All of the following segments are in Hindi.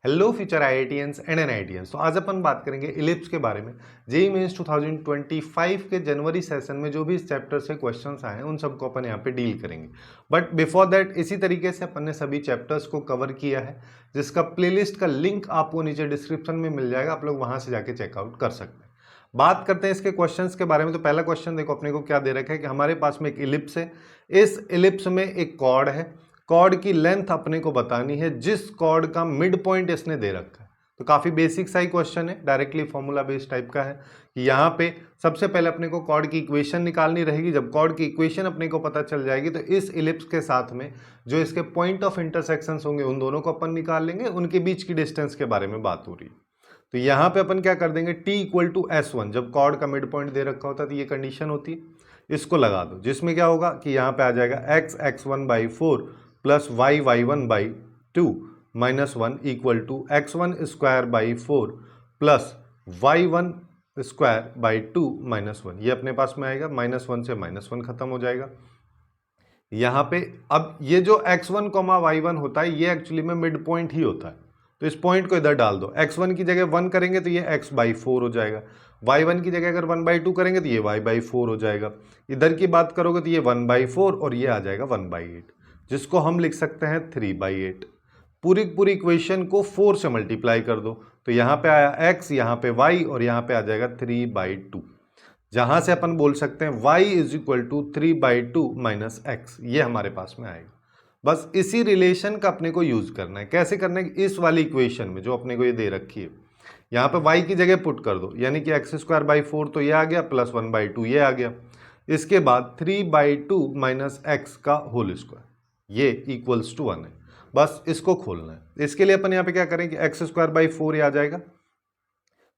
Hello future IITians and NITians. तो आज अपन बात करेंगे इलिप्स के बारे में। जेईई मेंस 2025 के जनवरी सेशन में जो भी इस चैप्टर से क्वेश्चंस आए हैं उन सबको अपन यहाँ पे डील करेंगे। बट बिफोर दैट इसी तरीके से अपन ने सभी चैप्टर्स को कवर किया है, जिसका प्लेलिस्ट का लिंक आपको नीचे डिस्क्रिप्शन में मिल जाएगा, आप लोग वहाँ से जाके चेकआउट कर सकते हैं। बात करते हैं इसके क्वेश्चंस के बारे में। तो पहला क्वेश्चन देखो अपने को क्या दे रखा है कि हमारे पास में एक इलिप्स है, इस इलिप्स में एक कॉर्ड है, कॉर्ड की लेंथ अपने को बतानी है जिस कॉर्ड का मिड पॉइंट इसने दे रखा है। तो काफी बेसिक सा ही क्वेश्चन है, डायरेक्टली फॉर्मूला बेस्ड टाइप का है कि यहाँ पे सबसे पहले अपने को कॉर्ड की इक्वेशन निकालनी रहेगी। जब कॉर्ड की इक्वेशन अपने को पता चल जाएगी तो इस इलिप्स के साथ में जो इसके पॉइंट ऑफ इंटरसेक्शन होंगे उन दोनों को अपन निकाल लेंगे, उनके बीच की डिस्टेंस के बारे में बात हो रही है। तो यहाँ पे अपन क्या कर देंगे, t इक्वल टू S1, जब कॉर्ड का मिड पॉइंट दे रखा होता है तो ये कंडीशन होती है, इसको लगा दो, जिसमें क्या होगा कि यहाँ पे आ जाएगा x x1/4 plus y y1/2 minus 1 equal to x1² plus y1² minus 1। ये अपने पास में आएगा, -1 से -1 खत्म हो जाएगा यहाँ पे। अब ये जो x1, y1 होता है ये एक्चुअली में मिड पॉइंट ही होता है, तो इस पॉइंट को इधर डाल दो। x1 की जगह 1 करेंगे तो ये x/4 हो जाएगा, y1 की जगह अगर 1/2 करेंगे तो ये y/4 हो जाएगा। इधर की बात करोगे तो ये 1/4 और ये आ जाएगा 1/8, जिसको हम लिख सकते हैं 3/8। पूरी इक्वेशन को 4 से मल्टीप्लाई कर दो, तो यहाँ पे आया x, यहाँ पे y और यहाँ पे आ जाएगा 3/2, जहां से अपन बोल सकते हैं y is equal to 3/2 minus x, ये हमारे पास में आएगा। बस इसी रिलेशन का अपने को यूज करना है। कैसे करना है, इस वाली इक्वेशन में जो अपने को ये दे रखी है, यहाँ पे y की जगह पुट कर दो, यानी कि x²/4 तो ये आ गया, प्लस 1/2 ये आ गया। इसके बाद 3/2 माइनस x का होल स्क्वायर, ये इक्वल्स टू 1 है। बस इसको खोलना है। इसके लिए अपन यहाँ पे क्या करें कि x²/4 ये आ जाएगा,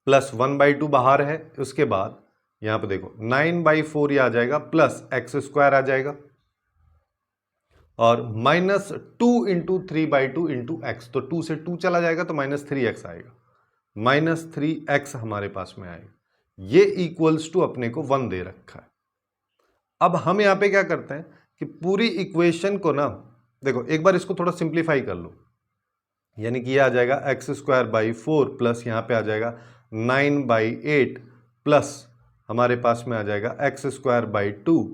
प्लस 1/2 बाहर है, उसके बाद यहाँ पे देखो 9/4 ये आ जाएगा, प्लस x² आ जाएगा, और -2 इंटू 3/2 इंटू एक्स, तो 2 से 2 चला जाएगा तो -3x आएगा, -3x हमारे पास में आएगा। ये इक्वल्स टू अपने को 1 दे रखा है। अब हम यहाँ पे क्या करते हैं कि पूरी इक्वेशन को ना देखो एक बार इसको थोड़ा सिंप्लीफाई कर लो, यानी कि ये आ जाएगा x²/4 प्लस यहाँ पे आ जाएगा 9/8 प्लस हमारे पास में आ जाएगा x²/2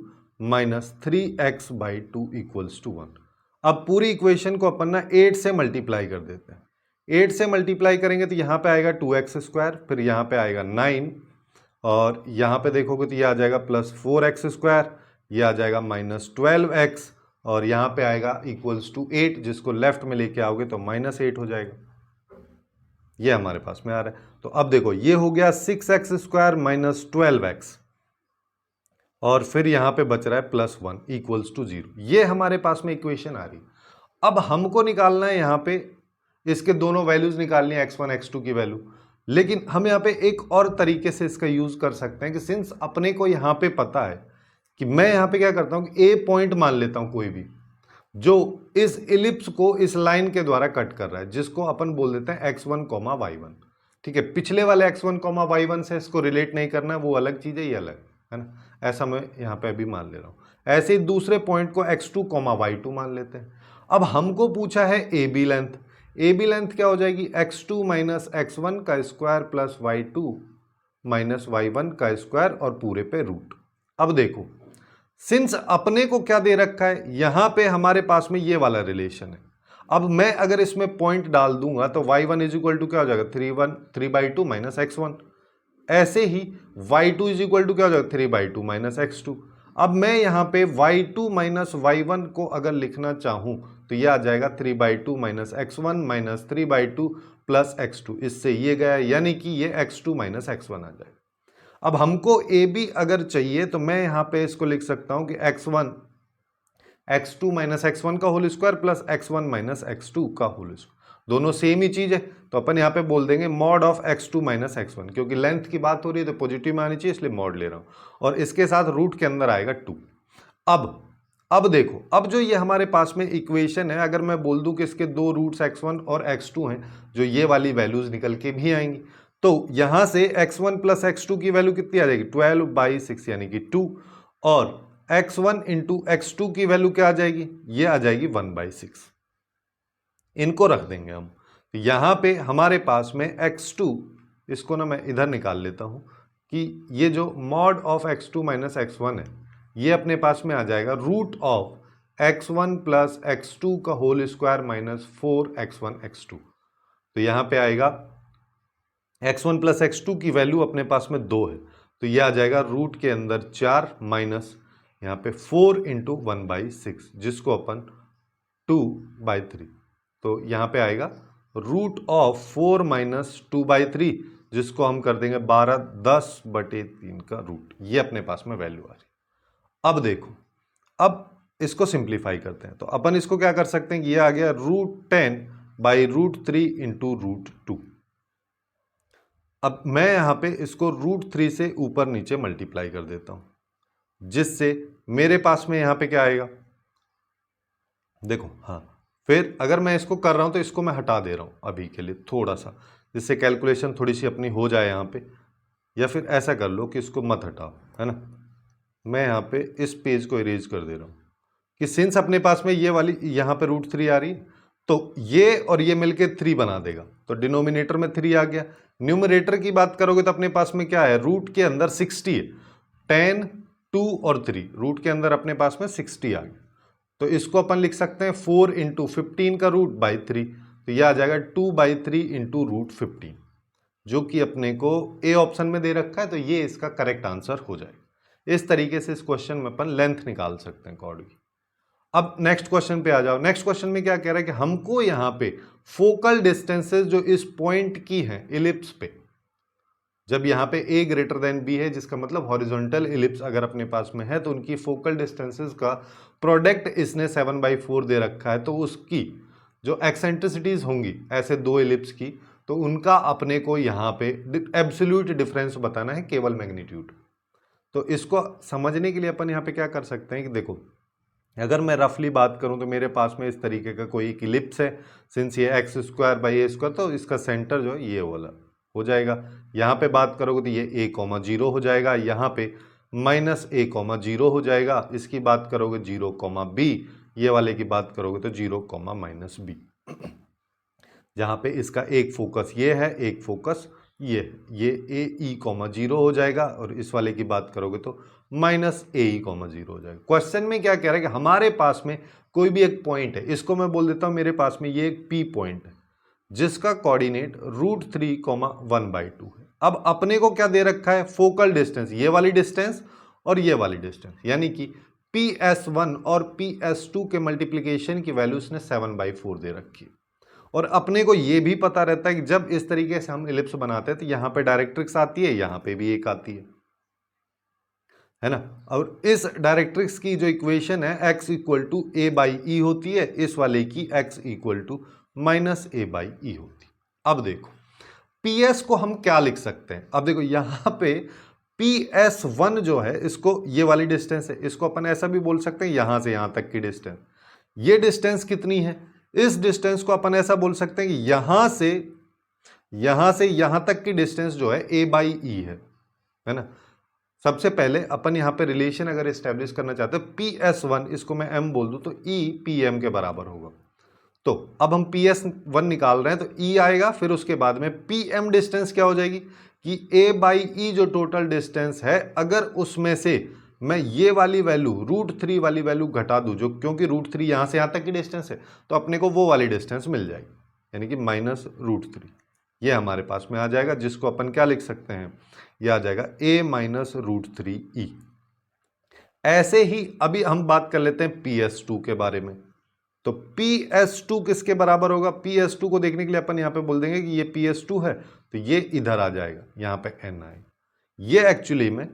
minus 3x/2 equals to 1। अब पूरी इक्वेशन को अपन ना 8 से मल्टीप्लाई कर देते हैं। 8 से मल्टीप्लाई करेंगे तो यहाँ पे आएगा 2x², फिर यहाँ पे आएगा 9, और यहाँ पे देखोगे तो ये आ जाएगा प्लस 4x², ये आ जाएगा -12x, और यहाँ पे आएगा इक्वल्स टू 8, जिसको लेफ्ट में लेके आओगे तो -8 हो जाएगा। ये हमारे पास में आ रहा है। तो अब देखो ये हो गया 6x² माइनस 12x, और फिर यहाँ पे बच रहा है +1 इक्वल्स टू 0। ये हमारे पास में इक्वेशन आ रही। अब हमको निकालना है यहाँ पे इसके दोनों वैल्यूज निकालनी है, x1 x2 की वैल्यू। लेकिन हम यहाँ पे एक और तरीके से इसका यूज कर सकते हैं कि सिंस अपने को यहाँ पे पता है कि मैं यहाँ पे क्या करता हूँ कि ए पॉइंट मान लेता हूँ कोई भी जो इस इलिप्स को इस लाइन के द्वारा कट कर रहा है, जिसको अपन बोल देते हैं x1, y1। ठीक है, पिछले वाले x1, y1 से इसको रिलेट नहीं करना है, वो अलग चीज है, ये अलग है ना। ऐसा मैं यहाँ पे अभी मान ले रहा हूँ। ऐसे ही दूसरे पॉइंट को x2, y2 मान लेते हैं। अब हमको पूछा है A B length. A B length क्या हो जाएगी, x2 माइनस x1 का square plus y2 minus y1 का स्क्वायर और पूरे पे रूट। अब देखो सिंस अपने को क्या दे रखा है, यहां पे हमारे पास में ये वाला रिलेशन है। अब मैं अगर इसमें पॉइंट डाल दूंगा तो y1 इज इक्वल टू क्या हो जाएगा, 3/2 माइनस x1। ऐसे ही y2 इज इक्वल टू क्या हो जाएगा, 3/2 माइनस x2। अब मैं यहाँ पे y2 माइनस y1 को अगर लिखना चाहूं तो ये आ जाएगा 3/2 minus x1 minus 3/2 plus x2। इससे ये गया, यानी कि ये x2 माइनस x1 आ जाएगा। अब हमको ए बी अगर चाहिए तो मैं यहाँ पे इसको लिख सकता हूं कि x2 माइनस x1 का whole square plus x1 minus x2 का होल स्क्वायर, दोनों सेम ही चीज है। तो अपन यहाँ पे बोल देंगे mod of x2 minus x1, क्योंकि लेंथ की बात हो रही है तो पॉजिटिव में आनी चाहिए, इसलिए मॉड ले रहा हूं, और इसके साथ रूट के अंदर आएगा 2। अब देखो, अब जो ये हमारे पास में इक्वेशन है, अगर मैं बोल दूं कि इसके दो रूट्स x1 और x2 हैं, जो ये वाली वैल्यूज निकल के भी आएंगी, तो यहां से x1 प्लस x2 की वैल्यू कितनी आ जाएगी, 12/6 यानी कि 2, और x1 इंटू x2 की वैल्यू क्या आ जाएगी, ये आ जाएगी 1/6। इनको रख देंगे हम, तो यहाँ पे हमारे पास में x2, इसको ना मैं इधर निकाल लेता हूँ कि ये जो mod of x2 minus x1 है ये अपने पास में आ जाएगा root of x1 plus x2 का whole square minus 4x1 x2। तो यहाँ पे आएगा x1 प्लस x2 की वैल्यू अपने पास में 2 है, तो ये आ जाएगा रूट के अंदर 4 माइनस यहाँ पे 4 इंटू 1/6 जिसको अपन 2/3, तो यहाँ पे आएगा रूट ऑफ 4 माइनस 2/3 जिसको हम कर देंगे 12 10/3 का रूट। ये अपने पास में वैल्यू आ रही। अब देखो, अब इसको सिंप्लीफाई करते हैं तो अपन इसको क्या कर सकते हैं कि ये आ गया √10/√3 इंटू √2। अब मैं यहां पे इसको √3 से ऊपर नीचे मल्टीप्लाई कर देता हूं जिससे मेरे पास में यहां पे क्या आएगा, देखो हाँ, फिर अगर मैं इसको कर रहा हूं तो इसको मैं हटा दे रहा हूं अभी के लिए थोड़ा सा, जिससे कैलकुलेशन थोड़ी सी अपनी हो जाए यहां पे। या फिर ऐसा कर लो कि इसको मत हटाओ, है ना, मैं यहाँ पे इस पेज को इरेज कर दे रहा हूँ कि सिंस अपने पास में ये वाली यहाँ पे √3 आ रही तो ये और ये मिलके 3 बना देगा, तो डिनोमिनेटर में 3 आ गया। न्यूमरेटर की बात करोगे तो अपने पास में क्या है, रूट के अंदर 60 है, 10 2 और 3, रूट के अंदर अपने पास में 60 आ गया। तो इसको अपन लिख सकते हैं 4 इंटू 15 का रूट बाई 3, तो यह आ जाएगा 2/3 इंटू √15 जो कि अपने को ए ऑप्शन में दे रखा है, तो ये इसका करेक्ट आंसर हो जाएगा। इस तरीके से इस क्वेश्चन में अपन लेंथ निकाल सकते हैं कॉर्ड की। अब नेक्स्ट क्वेश्चन पे आ जाओ। नेक्स्ट क्वेश्चन में क्या कह रहा है कि हमको यहाँ पे फोकल डिस्टेंसेस जो इस पॉइंट की हैं इलिप्स पे, जब यहाँ पे a ग्रेटर देन b है जिसका मतलब हॉरिजॉन्टल इलिप्स अगर अपने पास में है तो उनकी फोकल डिस्टेंसेस का प्रोडक्ट इसने 7/4 दे रखा है, तो उसकी जो एक्सेंट्रिसिटीज होंगी ऐसे दो इलिप्स की, तो उनका अपने को यहाँ पे एब्सोल्यूट डिफरेंस बताना है, केवल मैग्नीट्यूड। तो इसको समझने के लिए अपन यहाँ पे क्या कर सकते हैं कि देखो, अगर मैं रफली बात करूं तो मेरे पास में इस तरीके का कोई एक इलिप्स है, सिंस ये x² तो इसका सेंटर जो है ये वाला हो जाएगा। यहाँ पे बात करोगे तो ये a,0 हो जाएगा, यहाँ पे -a,0 हो जाएगा। इसकी बात करोगे 0,b, ये वाले की बात करोगे तो 0,-b। जहाँ पे इसका एक फोकस ये है, एक फोकस ये a,e,0 हो जाएगा, और इस वाले की बात करोगे तो -a,e,0 हो जाएगा। क्वेश्चन में क्या कह रहा है कि हमारे पास में कोई भी एक पॉइंट है, इसको मैं बोल देता हूं मेरे पास में ये एक P पॉइंट है जिसका कोऑर्डिनेट √3,1/2 है। अब अपने को क्या दे रखा है, फोकल डिस्टेंस, ये वाली डिस्टेंस और ये वाली डिस्टेंस, यानी कि PS1 और PS2 के मल्टीप्लीकेशन की वैल्यू इसने 7/4 दे रखी है। और अपने को ये भी पता रहता है कि जब इस तरीके से हम इलिप्स बनाते हैं तो यहाँ पे डायरेक्ट्रिक्स आती है, यहाँ पे भी एक आती है ना। और इस डायरेक्ट्रिक्स की जो इक्वेशन है x = a/e होती है, इस वाले की x = -a/e होती है। अब देखो PS को हम क्या लिख सकते हैं, अब देखो यहाँ पे PS1 जो है, इसको ये वाली डिस्टेंस है, इसको अपन ऐसा भी बोल सकते हैं यहां से यहां तक की डिस्टेंस। ये डिस्टेंस कितनी है, इस डिस्टेंस को अपन ऐसा बोल सकते हैं कि यहां से यहां तक की डिस्टेंस जो है a/e है ना। सबसे पहले अपन यहां पे रिलेशन अगर एस्टेब्लिश करना चाहते हैं, PS1 इसको मैं m बोल दूं तो E PM के बराबर होगा। तो अब हम PS1 निकाल रहे हैं तो E आएगा, फिर उसके बाद में PM डिस्टेंस क्या हो जाएगी कि a/e जो टोटल डिस्टेंस है, अगर उसमें से मैं ये वाली वैल्यू √3 वाली वैल्यू घटा दूं, जो क्योंकि √3 यहां से यहां तक की डिस्टेंस है, तो अपने को वो वाली डिस्टेंस मिल जाएगी, यानी कि -√3 ये हमारे पास में आ जाएगा, जिसको अपन क्या लिख सकते हैं, ये आ जाएगा a -√3e। ऐसे ही अभी हम बात कर लेते हैं PS2 के बारे में। तो PS2 किसके बराबर होगा, PS2 को देखने के लिए अपन यहां पे बोल देंगे कि ये PS2 है, तो ये इधर आ जाएगा, यहां पे n आएगा, ये एक्चुअली में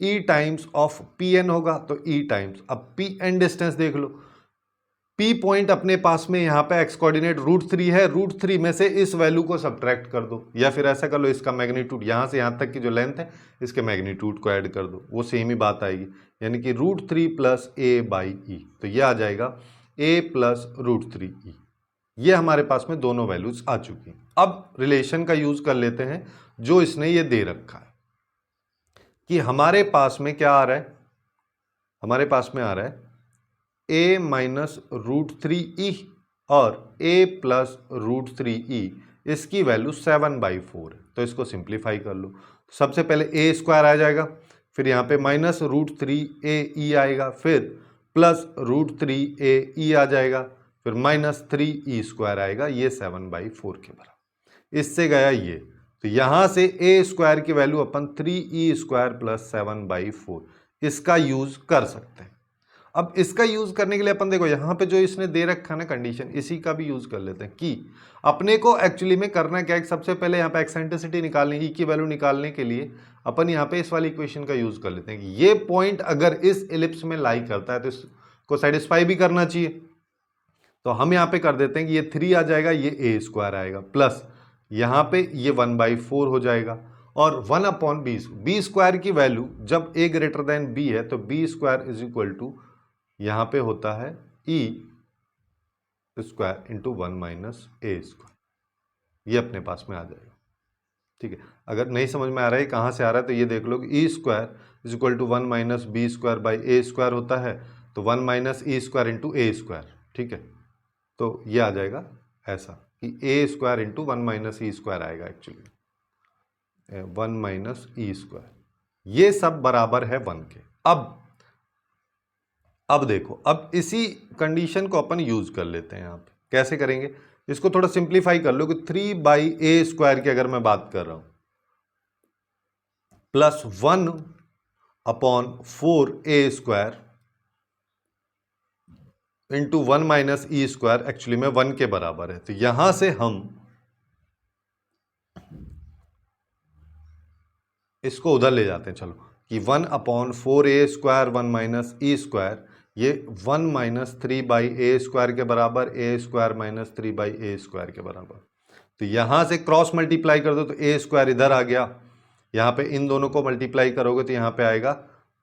E टाइम्स ऑफ Pn होगा, तो E टाइम्स, अब Pn डिस्टेंस देख लो, P पॉइंट अपने पास में यहाँ पे x कोऑर्डिनेट √3 है, √3 में से इस वैल्यू को सब्ट्रैक्ट कर दो, या फिर ऐसा कर लो इसका मैग्नीट्यूड, यहाँ से यहाँ तक की जो लेंथ है इसके मैग्नीट्यूड को ऐड कर दो, वो सेम ही बात आएगी, यानी कि √3 + a/e, तो ये आ जाएगा a + √3e। ये हमारे पास में दोनों वैल्यूज आ चुकी हैं। अब रिलेशन का यूज कर लेते हैं जो इसने ये दे रखा है कि हमारे पास में क्या आ रहा है, हमारे पास में आ रहा है a - √3e और a प्लस रूट 3e इसकी वैल्यू 7/4 है। तो इसको सिंप्लीफाई कर लो। सबसे पहले a स्क्वायर आ जाएगा, फिर यहाँ पे माइनस रूट 3ae आएगा, फिर प्लस रूट 3ae आ जाएगा, फिर माइनस 3e स्क्वायर आएगा, ये 7/4 के बराबर। इससे गया ये, तो यहाँ से a स्क्वायर की वैल्यू अपन 3e स्क्वायर प्लस 7/4 इसका यूज कर सकते हैं। अब इसका यूज करने के लिए अपन देखो यहाँ पे जो इसने दे रखा है ना कंडीशन, इसी का भी यूज कर लेते हैं कि अपने को एक्चुअली में करना क्या है। सबसे पहले यहाँ पे एक्सेंट्रिसिटी निकालनी, ई की वैल्यू निकालने के लिए अपन यहाँ पे इस वाली इक्वेशन का यूज कर लेते हैं कि ये पॉइंट अगर इस एलिप्स में लाई करता है तो इसको सेटिस्फाई भी करना चाहिए। तो हम यहाँ पे कर देते हैं कि ये 3 आ जाएगा, ये a स्क्वायर आएगा, प्लस यहाँ पे ये 1/4 हो जाएगा, और 1/b, b स्क्वायर की वैल्यू जब a ग्रेटर देन b है तो b square is equal to यहाँ पे होता है e square into 1 minus a square. ये अपने पास में आ जाएगा। ठीक है, अगर नहीं समझ में आ रहा है कहाँ से आ रहा है तो ये देख लो कि e square is equal to 1 minus B square by A square होता है, तो 1 minus e square into a square. ठीक है, तो ये आ जाएगा ऐसा कि a square into 1 minus e square आएगा, एक्चुअली 1 माइनस e स्क्वायर। ये सब बराबर है 1 के। अब देखो, अब इसी कंडीशन को अपन यूज कर लेते हैं। यहाँ पे कैसे करेंगे, इसको थोड़ा सिंप्लीफाई कर लो कि 3/a स्क्वायर की अगर मैं बात कर रहा हूं plus 1/4a square into 1 minus e square actually में 1 के बराबर है। तो यहां से हम इसको उधर ले जाते हैं, चलो कि 1/4a square 1 minus e square, ये 1 माइनस 3/a स्क्वायर के बराबर, a square minus 3/a square के बराबर। तो यहां से क्रॉस मल्टीप्लाई कर दो तो a स्क्वायर इधर आ गया, यहाँ पे इन दोनों को मल्टीप्लाई करोगे तो यहाँ पे आएगा,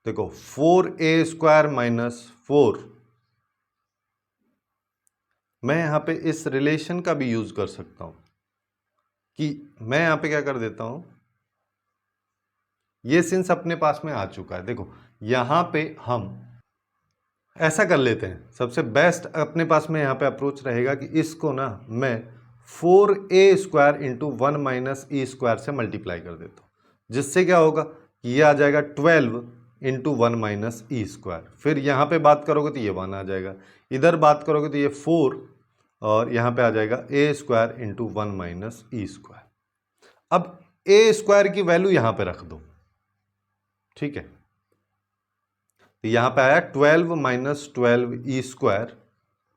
देखो 4a स्क्वायर माइनस 4। मैं यहाँ पे इस रिलेशन का भी यूज कर सकता हूं कि मैं यहाँ पे क्या कर देता हूं, ये सिंस अपने पास में आ चुका है, देखो यहाँ पे हम ऐसा कर लेते हैं। सबसे बेस्ट अपने पास में यहाँ पे अप्रोच रहेगा कि इसको ना मैं 4a square into 1 minus e square से मल्टीप्लाई कर देता हूँ, जिससे क्या होगा कि ये आ जाएगा 12 इंटू 1 माइनस e स्क्वायर। फिर यहाँ पे बात करोगे तो ये 1 आ जाएगा, इधर बात करोगे तो ये 4, और यहाँ पे आ जाएगा a square into 1 minus e square. अब a स्क्वायर की वैल्यू यहाँ पे रख दो। ठीक है, तो यहाँ पे आया 12 माइनस 12 ई स्क्वायर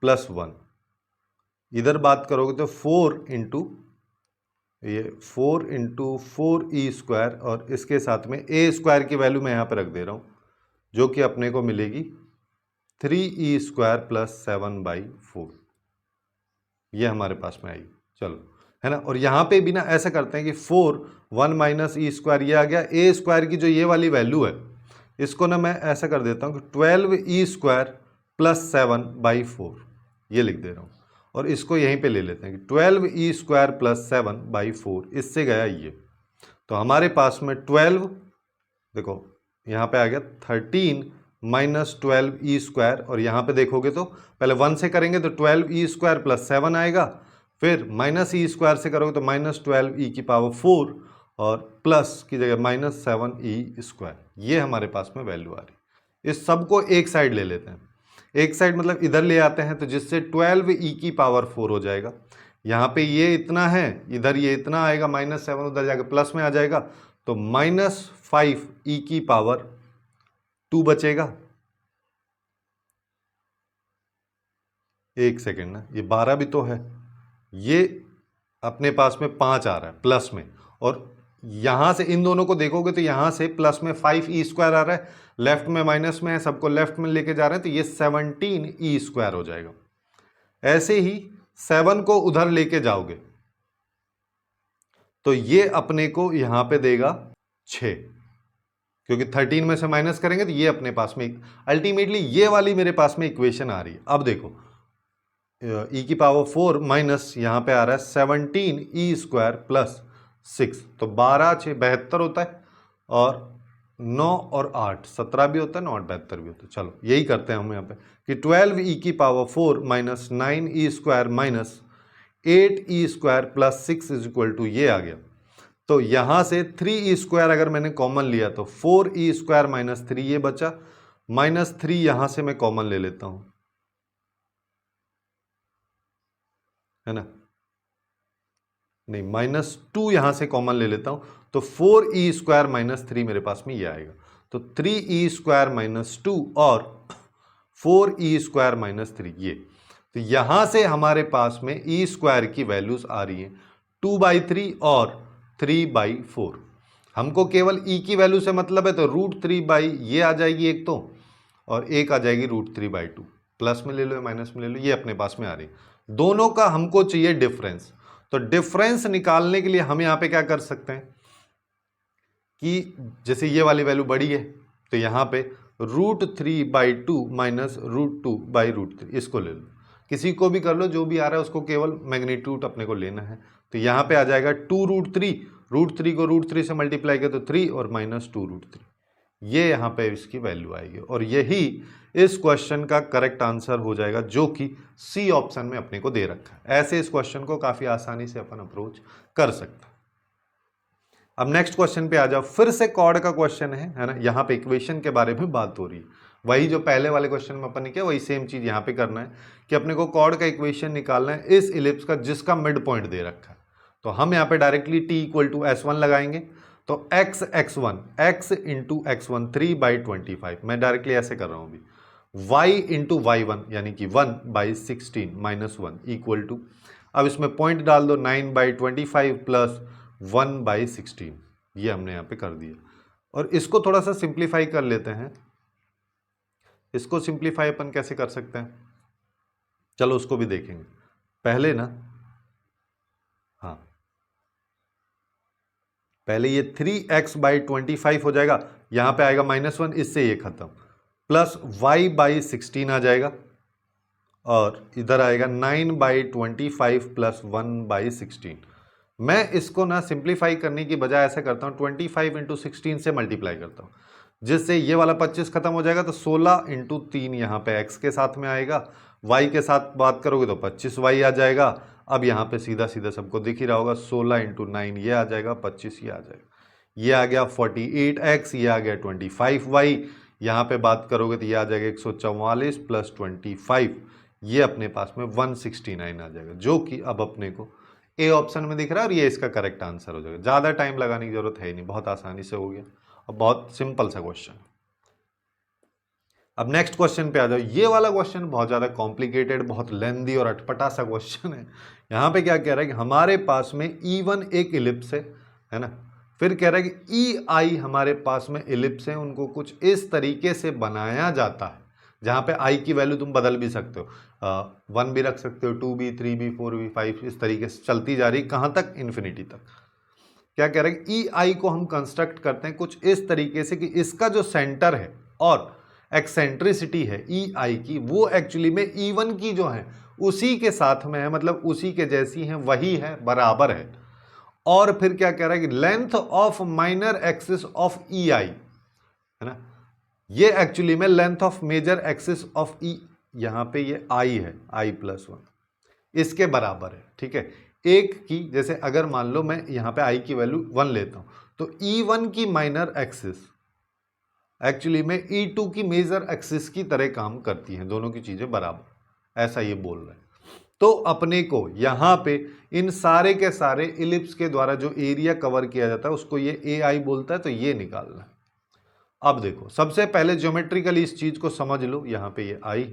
प्लस 1। इधर बात करोगे तो 4 इंटू 4 ई स्क्वायर, और इसके साथ में ए स्क्वायर की वैल्यू मैं यहाँ पे रख दे रहा हूँ, जो कि अपने को मिलेगी 3e स्क्वायर प्लस 7/4। ये हमारे पास में आई, चलो है ना। और यहाँ पे भी ना ऐसा करते हैं कि 4 1 माइनस ई स्क्वायर ये आ गया, ए स्क्वायर की जो ये वाली वैल्यू है इसको ना मैं ऐसा कर देता हूँ कि 12e स्क्वायर प्लस 7/4 ये लिख दे रहा हूँ, और इसको यहीं पे ले लेते हैं कि 12e स्क्वायर प्लस 7/4, इससे गया ये। तो हमारे पास में 12, देखो यहाँ पे आ गया 13 माइनस 12e स्क्वायर, और यहाँ पे देखोगे तो पहले 1 से करेंगे तो 12e स्क्वायर प्लस 7 आएगा, फिर माइनस e स्क्वायर से करोगे तो माइनस 12e की पावर 4, और प्लस की जगह माइनस 7e स्क्वायर। ये हमारे पास में वैल्यू आ रही। इस सब को एक साइड ले लेते हैं, एक साइड मतलब इधर ले आते हैं, तो जिससे 12e की पावर 4 हो जाएगा। यहाँ पे ये इतना है, इधर ये इतना आएगा, माइनस 7 उधर जाकर प्लस में आ जाएगा, तो माइनस 5e की पावर 2 बचेगा। एक सेकेंड ना, ये 12 भी तो है, ये अपने पास में 5 आ रहा है प्लस में, और यहां से इन दोनों को देखोगे तो यहां से प्लस में 5e स्क्वायर आ रहा है, लेफ्ट में माइनस में है, सबको लेफ्ट में लेके जा रहे हैं, तो ये 17e स्क्वायर हो जाएगा। ऐसे ही 7 को उधर लेके जाओगे तो ये अपने को यहां पे देगा 6, क्योंकि 13 में से माइनस करेंगे तो ये अपने पास में अल्टीमेटली ये वाली मेरे पास में इक्वेशन आ रही है। अब देखो e की पावर 4 माइनस यहाँ पे आ रहा है 17e स्क्वायर प्लस 6, तो 12 6 72 होता है, और 9 और 8 17 भी होता है, 9 और 72 भी होता है। चलो यही करते हैं हम यहाँ पे कि 12e⁴ minus 9e² minus 8e² plus 6 is equal to ये आ गया। तो यहां से 3e² अगर मैंने कॉमन लिया तो 4e² माइनस 3 ये बचा, माइनस 3 यहां से मैं कॉमन ले लेता हूं, है ना, नहीं -2 यहां से कॉमन ले लेता हूं तो 4e² माइनस 3 मेरे पास में ये आएगा। तो 3e² माइनस 2 और 4e² माइनस 3 ये। तो यहां से हमारे पास में e² की वैल्यूज आ रही हैं 2/3 और 3/4। हमको केवल e की वैल्यू से मतलब है तो √3 ये आ जाएगी एक तो, और एक आ जाएगी √3/2। प्लस में ले लो या माइनस में ले लो, ये अपने पास में आ रही। दोनों का हमको चाहिए डिफरेंस। तो डिफरेंस निकालने के लिए हम यहां पे क्या कर सकते हैं कि जैसे ये वाली वैल्यू बड़ी है तो यहां पे √3/2 माइनस √2/√3 इसको ले लो, किसी को भी कर लो, जो भी आ रहा है उसको केवल मैग्नीट्यूड अपने को लेना है। तो यहां पे आ जाएगा 2√3, √3 को √3 से मल्टीप्लाई किया तो 3 और माइनस 2√3, ये यहां पे इसकी वैल्यू आएगी। और यही इस क्वेश्चन का करेक्ट आंसर हो जाएगा जो कि सी ऑप्शन में अपने को दे रखा है। ऐसे इस क्वेश्चन को काफी आसानी से अपन अप्रोच कर सकते हैं। अब नेक्स्ट क्वेश्चन पे आ जाओ, फिर से कॉर्ड का क्वेश्चन है ना। यहाँ पे इक्वेशन के बारे में बात हो रही है, वही जो पहले वाले क्वेश्चन में अपन ने किया वही सेम चीज यहाँ पे करना है कि अपने को कॉर्ड का इक्वेशन निकालना है इस इलिप्स का जिसका मिड पॉइंट दे रखा है। तो हम यहाँ पे डायरेक्टली t = s1 लगाएंगे। तो x(x1) x इंटू x1 3/25, मैं डायरेक्टली ऐसे कर रहा हूँ अभी, y इंटू y1 यानी कि 1/16 माइनस 1 इक्वल टू, अब इसमें पॉइंट डाल दो 9/25 प्लस 1/16, ये हमने यहाँ पे कर दिया। और इसको थोड़ा सा सिंप्लीफाई कर लेते हैं। इसको सिंप्लीफाई अपन कैसे कर सकते हैं, चलो उसको भी देखेंगे पहले ना। हाँ, पहले ये 3x/25 हो जाएगा, यहां पे आएगा -1, इससे ये खत्म, प्लस y/16 आ जाएगा, और इधर आएगा 9/25 प्लस 1/16। मैं इसको ना सिंप्लीफाई करने की बजाय ऐसा करता हूँ 25 इंटू 16 से मल्टीप्लाई करता हूँ, जिससे ये वाला 25 खत्म हो जाएगा। तो 16 इंटू 3 यहाँ पे x के साथ में आएगा, y के साथ बात करोगे तो 25y आ जाएगा। अब यहाँ पे सीधा सीधा सबको दिख ही रहा होगा, 16 इंटू 9 ये आ जाएगा, 25 ये आ जाएगा, ये आ गया 48x, ये आ गया 25y, यहाँ पे बात करोगे तो ये आ जाएगा 144 प्लस 25, ये अपने पास में 169 आ जाएगा, जो कि अब अपने को ए ऑप्शन में दिख रहा है और ये इसका करेक्ट आंसर हो जाएगा। ज़्यादा टाइम लगाने की जरूरत है ही नहीं, बहुत आसानी से हो गया और बहुत सिंपल सा क्वेश्चन। अब नेक्स्ट क्वेश्चन पे आ जाओ। ये वाला क्वेश्चन बहुत ज़्यादा कॉम्प्लिकेटेड, बहुत लेंदी और अटपटा सा क्वेश्चन है। यहाँ पे क्या कह रहा है कि हमारे पास में E1 एक इलिप्स है ना, फिर कह रहा है कि EI हमारे पास में इलिप्स है, उनको कुछ इस तरीके से बनाया जाता है जहाँ पे I की वैल्यू तुम बदल भी सकते हो, 1 भी रख सकते हो, 2 भी, 3 भी, 4 भी, 5, इस तरीके से चलती जा रही, कहाँ तक, इन्फिनिटी तक। क्या कह रहा है कि EI को हम कंस्ट्रक्ट करते हैं कुछ इस तरीके से कि इसका जो सेंटर है और एक्सेंट्रिसिटी है EI की, वो एक्चुअली में E1 की जो है उसी के साथ में है, मतलब उसी के जैसी है, वही है, बराबर है। और फिर क्या कह रहा है कि length of minor axis of EI, है ना, ये एक्चुअली में length of major axis of E, यहां पे ये I है, I+1, इसके बराबर है। ठीक है, एक की जैसे अगर मान लो मैं यहां पे I की वैल्यू 1 लेता हूं तो E1 की माइनर एक्सिस एक्चुअली में E2 की मेजर एक्सिस की तरह काम करती हैं, दोनों की चीजें बराबर, ऐसा ये बोल रहे हैं। तो अपने को यहां पे इन सारे के सारे इलिप्स के द्वारा जो एरिया कवर किया जाता है उसको ये AI बोलता है, तो ये निकालना है। अब देखो, सबसे पहले ज्योमेट्रिकली इस चीज को समझ लो। यहाँ पे ये I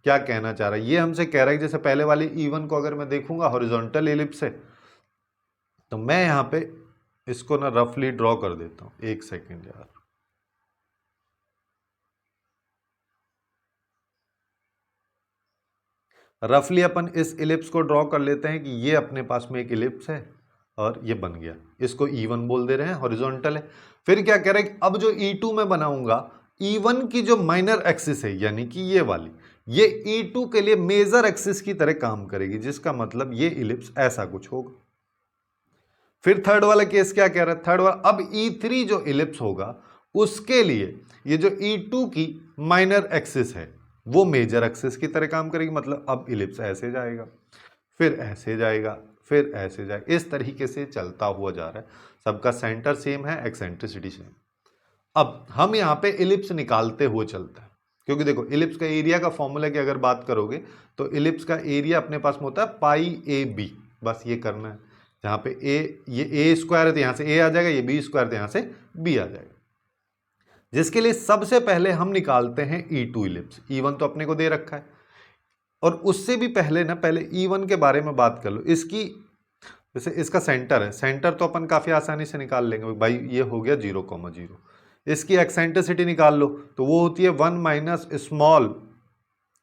क्या कहना चाह रहा है, ये हमसे कह रहा है कि जैसे पहले वाले E1 को अगर मैं देखूंगा हॉरिजॉन्टल इलिप्स है, तो मैं यहाँ पे इसको ना रफली ड्रॉ कर देता हूँ, एक सेकेंड यार। रफली अपन इस इलिप्स को ड्रॉ कर लेते हैं कि ये अपने पास में एक इलिप्स है और ये बन गया, इसको E1 बोल दे रहे हैं, हॉरिजॉन्टल है। फिर क्या कह रहे हैं, अब जो E2 में बनाऊंगा, E1 की जो माइनर एक्सिस है यानी कि ये वाली, ये E2 के लिए मेजर एक्सिस की तरह काम करेगी, जिसका मतलब ये इलिप्स ऐसा कुछ होगा। फिर थर्ड वाला केस क्या कह रहा है, थर्ड वाला, अब E3 जो इलिप्स होगा उसके लिए ये जो E2 की माइनर एक्सिस है वो मेजर एक्सिस की तरह काम करेगी। मतलब अब इलिप्स ऐसे जाएगा, फिर ऐसे जाएगा, फिर ऐसे जाएगा, इस तरीके से चलता हुआ जा रहा है। सबका सेंटर सेम है, एक्सेंट्रिसिटी सेम। अब हम यहाँ पे इलिप्स निकालते हुए चलते हैं, क्योंकि देखो इलिप्स का एरिया का फॉर्मूला की अगर बात करोगे तो इलिप्स का एरिया अपने पास में होता है पाई ए बी। बस ये करना है, जहाँ पे ये ए स्क्वायर है तो यहाँ से ए आ जाएगा, ये बी स्क्वायर तो यहाँ से बी आ जाएगा। जिसके लिए सबसे पहले हम निकालते हैं E2 इलिप्स। E1 तो अपने को दे रखा है, और उससे भी पहले ना, पहले E1 के बारे में बात कर लो। इसकी जैसे इसका सेंटर है, सेंटर तो अपन काफ़ी आसानी से निकाल लेंगे भाई, ये हो गया 0,0। इसकी एक्सेंट्रिसिटी निकाल लो तो वो होती है 1 माइनस स्मॉल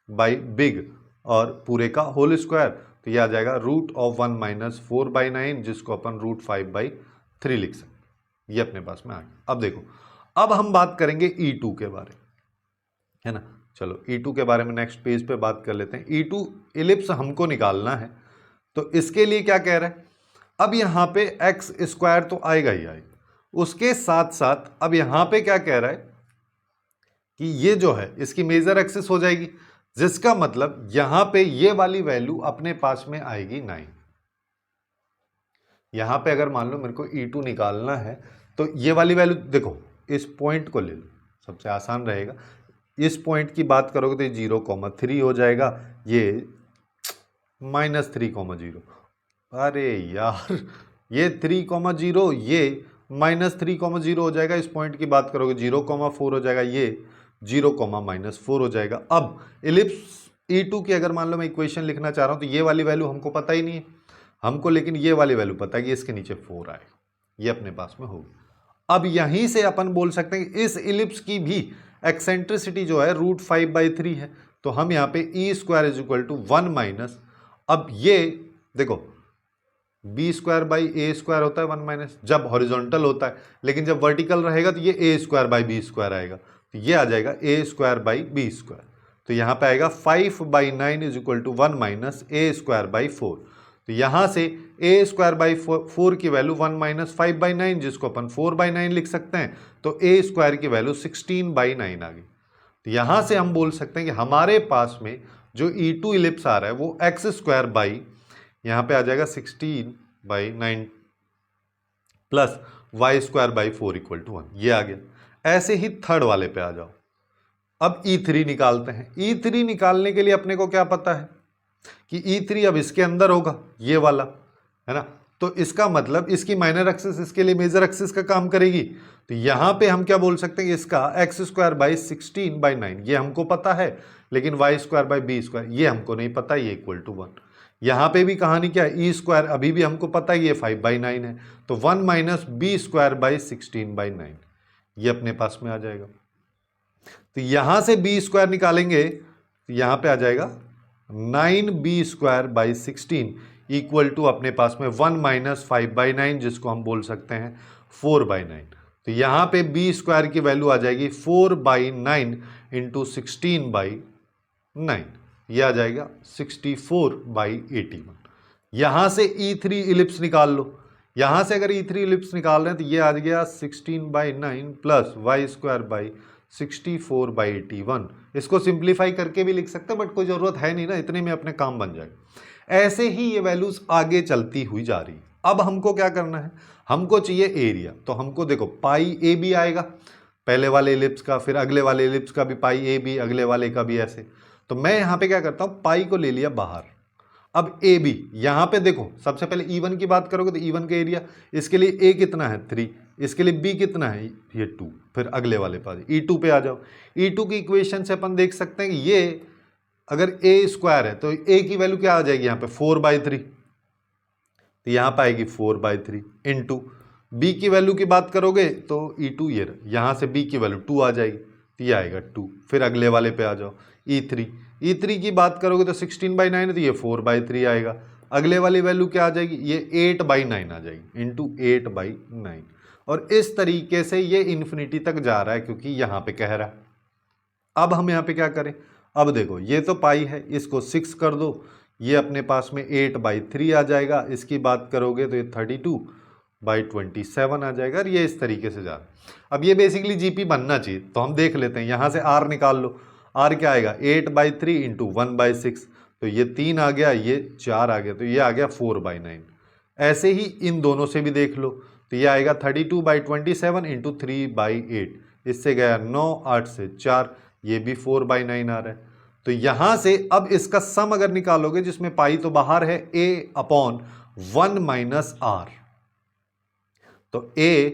बाई बिग और पूरे का होल स्क्वायर, तो ये आ जाएगा रूट ऑफ 1 माइनस 4/9, जिसको अपन रूट 5/3 लिख सकते। ये अपने पास में आ गया। अब देखो, अब हम बात करेंगे E2 के बारे में, है ना। चलो E2 के बारे में नेक्स्ट पेज पे बात कर लेते हैं। E2 इलिप्स हमको निकालना है, तो इसके लिए क्या कह रहा है, अब यहाँ पे एक्स स्क्वायर तो आएगा ही आएगा, उसके साथ साथ अब यहाँ पे क्या कह रहा है कि ये जो है इसकी मेजर एक्सिस हो जाएगी, जिसका मतलब यहाँ पे ये वाली वैल्यू अपने पास में आएगी 9। यहाँ पे अगर मान लो मेरे को E2 निकालना है तो ये वाली वैल्यू, देखो इस पॉइंट को ले लो, सबसे आसान रहेगा। इस पॉइंट की बात करोगे तो ये 0,3 हो जाएगा, ये -3,0। अरे यार, ये 3,0, ये -3,0 हो जाएगा। इस पॉइंट की बात करोगे 0,4 हो जाएगा, ये 0,-4 हो जाएगा। अब इलिप्स E2 की अगर मान लो मैं इक्वेशन लिखना चाह रहा हूं तो ये वाली वैल्यू हमको पता ही नहीं है हमको, लेकिन ये वाली वैल्यू पता है कि इसके नीचे 4 आएगा, ये अपने पास में होगी। अब यहीं से अपन बोल सकते हैं कि इस इलिप्स की भी एक्सेंट्रिसिटी जो है रूट 5/3 है, तो हम यहाँ पे E square is equal to 1 minus, अब ये देखो B square by A square होता है 1 माइनस जब हॉरिजॉन्टल होता है, लेकिन जब वर्टिकल रहेगा तो ये A square by B square आएगा, तो ये आ जाएगा A square by B square. तो यहाँ पे आएगा 5/9 is equal to 1 minus A square by 4। तो यहाँ से ए स्क्वायर बाई 4 की वैल्यू 1 माइनस 5/9, जिसको अपन 4/9 लिख सकते हैं, तो ए स्क्वायर की वैल्यू 16/9 आ गई। तो यहाँ से हम बोल सकते हैं कि हमारे पास में जो E2 इलिप्स आ रहा है वो एक्स स्क्वायर बाई, यहाँ पे आ जाएगा 16/9 plus Y square by 4 equal to 1, ये आ गया। ऐसे ही थर्ड वाले पे आ जाओ। अब E3 निकालते हैं। E3 निकालने के लिए अपने को क्या पता है कि E3 अब इसके अंदर होगा, ये वाला, है ना। तो इसका मतलब इसकी माइनर एक्सिस इसके लिए मेजर एक्सिस का काम करेगी। तो यहाँ पे हम क्या बोल सकते हैं, इसका एक्स स्क्वायर बाई 16/9 ये हमको पता है, लेकिन Y square by B square ये हमको नहीं पता, ये इक्वल टू 1। यहाँ पे भी कहानी क्या है, ई स्क्वायर अभी भी हमको पता है ये 5/9 है, तो 1 माइनस बी स्क्वायर बाई 16/9 ये अपने पास में आ जाएगा। तो यहाँ से बी स्क्वायर निकालेंगे तो यहाँ पे आ जाएगा 9b square by 16 equal to अपने पास में 1 माइनस 5/9, जिसको हम बोल सकते हैं 4/9। तो यहाँ पे b स्क्वायर की वैल्यू आ जाएगी 4/9 इंटू 16/9, ये आ जाएगा 64/81। यहाँ से E3 इलिप्स निकाल लो। यहाँ से अगर E3 इलिप्स निकाल रहे हैं तो ये आ गया 16/9 प्लस वाई स्क्वायर बाई 64/81। इसको सिंप्लीफाई करके भी लिख सकते हैं, बट कोई ज़रूरत है नहीं ना, इतने में अपने काम बन जाएगा। ऐसे ही ये वैल्यूज आगे चलती हुई जा रही है। अब हमको क्या करना है, हमको चाहिए एरिया। तो हमको देखो पाई ए बी आएगा पहले वाले इलिप्स का, फिर अगले वाले इलिप्स का भी पाई ए बी, अगले वाले का भी ऐसे। तो मैं यहाँ पे क्या करता हूँ, पाई को ले लिया बाहर। अब ए बी यहाँ पे देखो, सबसे पहले E1 की बात करोगे तो E1 का एरिया, इसके लिए ए कितना है 3, इसके लिए बी कितना है ये 2, फिर अगले वाले पास E2 पे आ जाओ। E2 की इक्वेशन से अपन देख सकते हैं कि ये अगर ए स्क्वायर है तो ए की वैल्यू क्या आ जाएगी यहाँ पे 4/3, तो यहाँ पे आएगी 4/3 इंटू बी की वैल्यू की बात करोगे तो E2 ये यहाँ से बी की वैल्यू 2 आ जाएगी, तो ये आएगा 2। फिर अगले वाले पे आ जाओ E3 की बात करोगे तो 16/9 है तो ये 4/3 आएगा। अगले वाली वैल्यू क्या आ जाएगी, ये 8/9 आ जाएगी इंटू 8/9। और इस तरीके से ये इन्फिनिटी तक जा रहा है क्योंकि यहाँ पे कह रहा है। अब हम यहाँ पे क्या करें, अब देखो ये तो पाई है, इसको 6 कर दो, ये अपने पास में 8/3 आ जाएगा। इसकी बात करोगे तो ये 32 बाई 27 आ जाएगा, और ये इस तरीके से जा रहा है। अब ये बेसिकली जीपी बनना चाहिए, तो हम देख लेते हैं, यहाँ से आर निकाल लो। आर क्या आएगा, 8/3 इंटू 1/6, तो ये 3 आ गया, ये 4 आ गया, तो ये आ गया 4/9। ऐसे ही इन दोनों से भी देख लो, तो ये आएगा 32/27 इंटू 3/8, इससे गया 9, 8 से 4, ये भी 4/9 आ रहा है। तो यहां से अब इसका सम अगर निकालोगे, जिसमें पाई तो बाहर है, a/1 माइनस आर, तो a/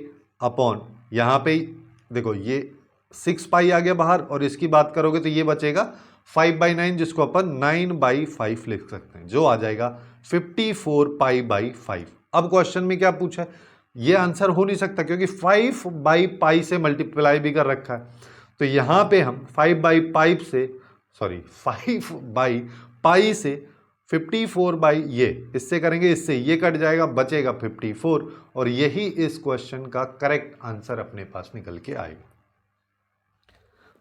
यहां पे देखो ये 6 पाई आ गया बाहर, और इसकी बात करोगे तो ये बचेगा 5/9, जिसको अपन 9/5 लिख सकते हैं, जो आ जाएगा 54 पाई/5। अब क्वेश्चन में क्या पूछा है, ये आंसर हो नहीं सकता, क्योंकि 5/पाई से मल्टीप्लाई भी कर रखा है। तो यहां पे हम 5/पाई से 5/पाई से 54 बाई ये इससे करेंगे, इससे ये कट जाएगा, बचेगा 54, और यही इस क्वेश्चन का करेक्ट आंसर अपने पास निकल के आएगा।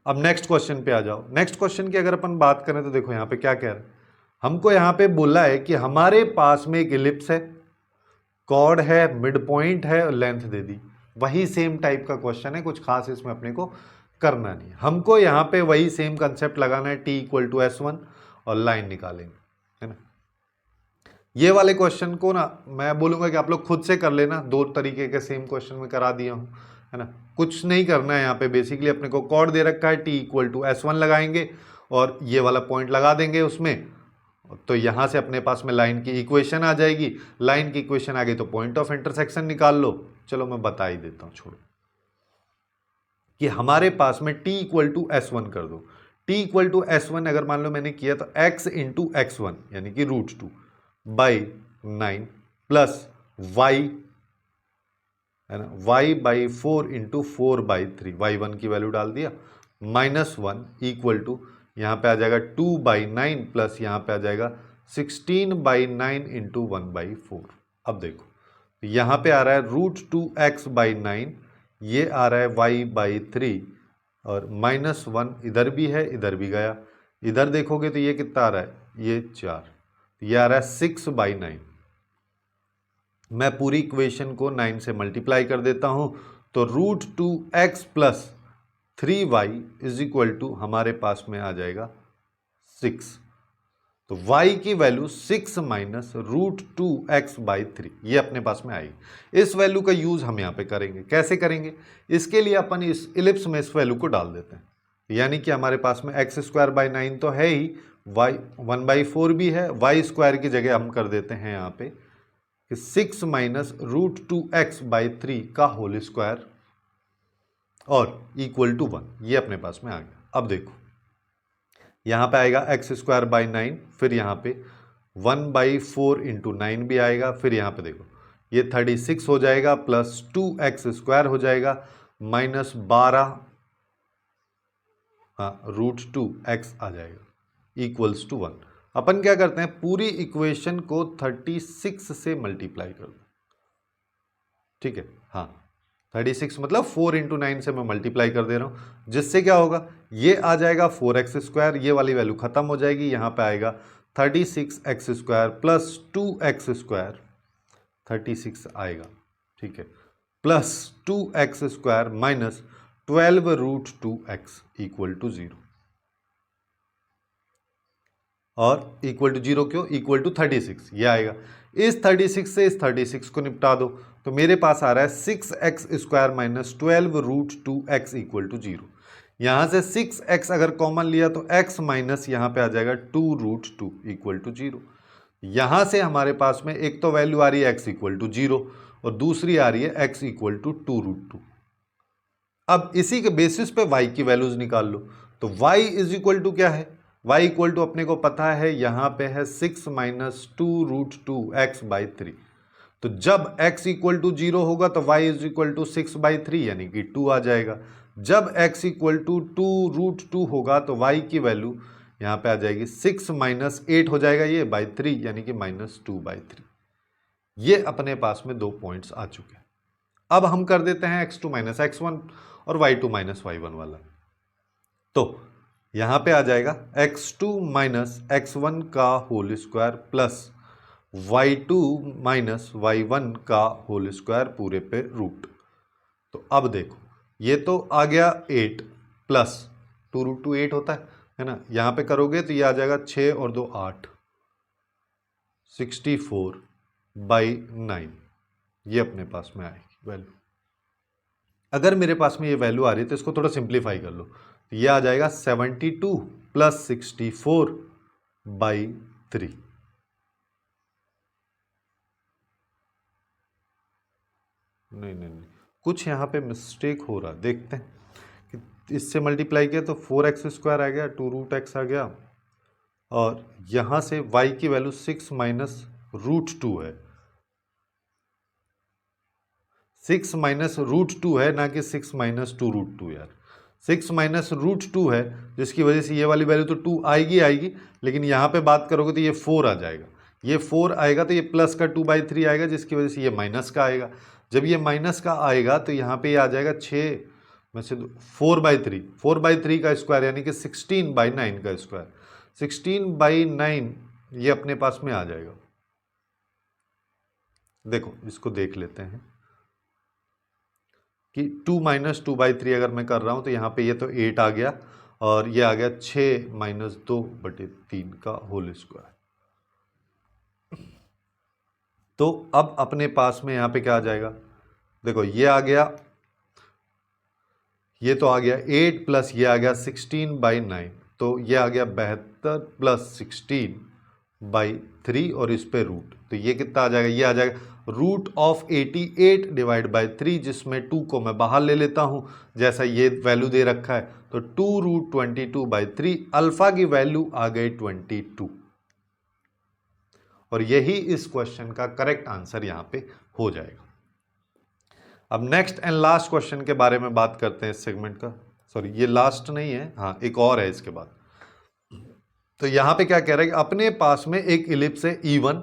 अब नेक्स्ट क्वेश्चन पे आ जाओ। नेक्स्ट क्वेश्चन की अगर अपन बात करें तो देखो यहां पे क्या कह रहा है, हमको यहां पे बोला है कि हमारे पास में एक इलिप्स है, कॉर्ड है, मिड पॉइंट है, और लेंथ दे दी। वही सेम टाइप का क्वेश्चन है, कुछ खास इसमें अपने को करना नहीं। हमको यहां पे वही सेम कंसेप्ट लगाना है, t = S1, और लाइन निकालेंगे, है ना। ये वाले क्वेश्चन को ना मैं बोलूंगा कि आप लोग खुद से कर लेना, 2 तरीके के सेम क्वेश्चन में करा दिया हूं, है ना। कुछ नहीं करना है यहाँ पे, बेसिकली अपने को कॉर्ड दे रखा है, t = S1 लगाएंगे और ये वाला पॉइंट लगा देंगे उसमें, तो यहां से अपने पास में लाइन की इक्वेशन आ जाएगी। लाइन की इक्वेशन आ गई तो पॉइंट ऑफ इंटरसेक्शन निकाल लो। चलो मैं बता ही देता हूं, छोड़ो, कि हमारे पास में t = S1 कर दो। t = S1 अगर मान लो मैंने किया तो x × x1 यानी कि √2/9 प्लस y, है ना, y/4 × 4/3, y1 की वैल्यू डाल दिया, -1 = यहां पे आ जाएगा 2/9 प्लस यहां पे आ जाएगा 16/9 × 1/4। अब देखो यहां पे आ रहा है √2x/9, ये आ रहा है y/3, और -1 इधर भी है, इधर भी गया, इधर देखोगे तो ये कितना आ रहा है, ये 4, ये आ रहा है 6/9। मैं पूरी इक्वेशन को 9 से मल्टीप्लाई कर देता हूं, तो √2x + 3y = हमारे पास में आ जाएगा 6। तो y की वैल्यू 6 माइनस √2x/3 ये अपने पास में आएगी। इस वैल्यू का यूज हम यहां पे करेंगे। कैसे करेंगे, इसके लिए अपन इस इलिप्स में इस वैल्यू को डाल देते हैं, यानी कि हमारे पास में x²/9 तो है ही, y 1/4 भी है, y² की जगह हम कर देते हैं यहाँ पे कि 6 माइनस √2x/3 का होल स्क्वायर और = 1, ये अपने पास में आ गया। अब देखो यहां पे आएगा x²/9, फिर यहां पे 1/4 × 9 भी आएगा, फिर यहां पे देखो ये 36 हो जाएगा, प्लस 2x² हो जाएगा, -12 √2x आ जाएगा, = 1। अपन क्या करते हैं, पूरी इक्वेशन को 36 से मल्टीप्लाई कर दो, ठीक है। हाँ 36 मतलब 4 × 9 से मैं मल्टीप्लाई कर दे रहा हूं, जिससे क्या होगा, ये आ जाएगा 4x², ये वाली वैल्यू खत्म हो जाएगी, यहां पे आएगा 36x² प्लस 2x², 36 आएगा, ठीक है, प्लस 2x² माइनस 12 √2x = 0, और =0 क्यों, =36 ये आएगा। इस 36 से इस 36 को निपटा दो, तो मेरे पास आ रहा है 6x² माइनस 12 √2x = 0। यहां से 6x अगर कॉमन लिया तो x माइनस यहां पे आ जाएगा 2 √2 = 0। यहां से हमारे पास में एक तो वैल्यू आ रही है x = 0, और दूसरी आ रही है x = 2 √2। अब इसी के बेसिस पे y की वैल्यूज निकाल लो, तो y = क्या है, y = अपने को पता है, यहां पे है 6 माइनस 2 √2x/3। तो जब x = 0 होगा तो y = 6/3 यानी कि 2 आ जाएगा। जब x = 2 √2 होगा तो y की वैल्यू यहां पे आ जाएगी 6 माइनस 8 हो जाएगा ये /3 यानी कि -2/3। ये अपने पास में 2 पॉइंट्स आ चुके हैं। अब हम कर देते हैं x2 - x1 और y2 - y1 वाला। तो यहां पे आ जाएगा x2 - x1 का whole square plus y2 minus y1 का होल स्क्वायर पूरे पे रूट। तो अब देखो ये तो आ गया 8 प्लस 2√2 8 होता है ना, यहाँ पे करोगे तो ये आ जाएगा 6 और 2 8 64/9, ये अपने पास में आएगी वैल्यू। अगर मेरे पास में ये वैल्यू आ रही है तो इसको थोड़ा सिंप्लीफाई कर लो, तो ये आ जाएगा 72 प्लस 64/3। नहीं, कुछ यहाँ पे मिस्टेक हो रहा, देखते हैं कि इससे मल्टीप्लाई किया तो 4x² आ गया, 2√x आ गया, और यहाँ से y की वैल्यू 6 माइनस √2 है, 6 माइनस √2 है, ना कि 6 माइनस 2√2 यार। 6 माइनस √2 है, जिसकी वजह से ये वाली वैल्यू तो 2 आएगी, लेकिन यहाँ पे बात करोगे तो ये 4 आ जाएगा। ये 4 आएगा तो ये प्लस का 2/3 आएगा, जिसकी वजह से ये माइनस का आएगा। जब ये माइनस का आएगा तो यहाँ पे ये आ जाएगा 6 में से 4/3 का स्क्वायर, यानी कि 16/9 का स्क्वायर। 16/9 ये अपने पास में आ जाएगा। देखो इसको देख लेते हैं कि 2 माइनस 2/3 अगर मैं कर रहा हूँ तो यहाँ पे ये तो 8 आ गया, और ये आ गया 6 माइनस 2/3 का होल स्क्वायर। तो अब अपने पास में यहाँ पे क्या आ जाएगा, देखो ये आ गया, ये तो आ गया 8 प्लस ये आ गया 16/9, तो ये आ गया 72 प्लस 16/3 और इस पे रूट, तो ये कितना आ जाएगा, ये आ जाएगा √88 डिवाइड बाई 3, जिसमें 2 को मैं बाहर ले लेता हूँ जैसा ये वैल्यू दे रखा है, तो 2√22/3, अल्फा की वैल्यू आ गई 22, और यही इस क्वेश्चन का करेक्ट आंसर यहाँ पे हो जाएगा। अब नेक्स्ट एंड लास्ट क्वेश्चन के बारे में बात करते हैं इस सेगमेंट का। सॉरी ये लास्ट नहीं है, हाँ एक और है इसके बाद। तो यहाँ पे क्या कह रहा है कि अपने पास में एक इलिप्स है E1